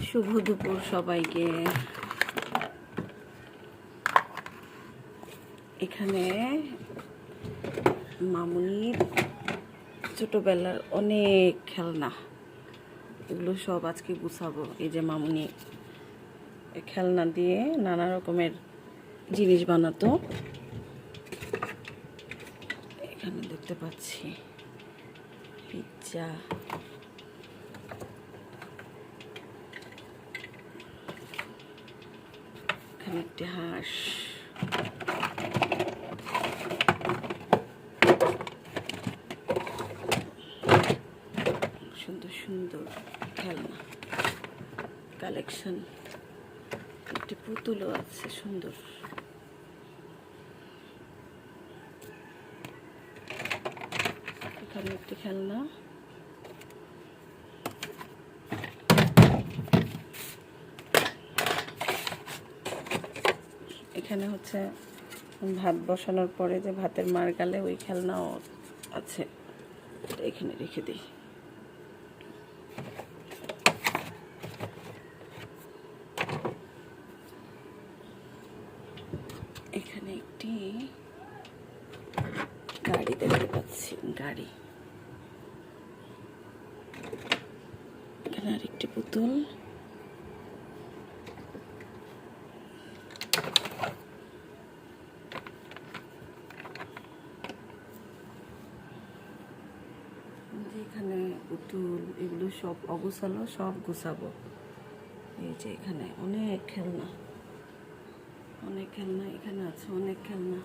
শুভ দুপুর সবাইকে। এখানে মামুনির ছোটবেলার অনেক খেলনা, এগুলো সব আজকে গুছাবো। এই যে মামুনি খেলনা দিয়ে নানা রকমের জিনিস বানাতো, এখানে দেখতে পাচ্ছি পিজ্জা, এখানে একটি হাঁস, সুন্দর সুন্দর খেলনা কালেকশন, একটি পুতুলও আছে সুন্দর। এখানে একটি খেলনা, এখানে হচ্ছে ভাত বসানোর পরে যে ভাতের মার গালে ওই খেলনাও আছে, এখানে রেখে দিই। এখানে একটি গাড়ি দেখতে পাচ্ছি, গাড়ি, এখানে আরেকটি পুতুল, এখানে পুতুল, এগুলো সব অগুছালো, সব গুছাবো। এই যে এখানে অনেক খেলনা, অনেক খেলনা এখানে আছে, অনেক খেলনা।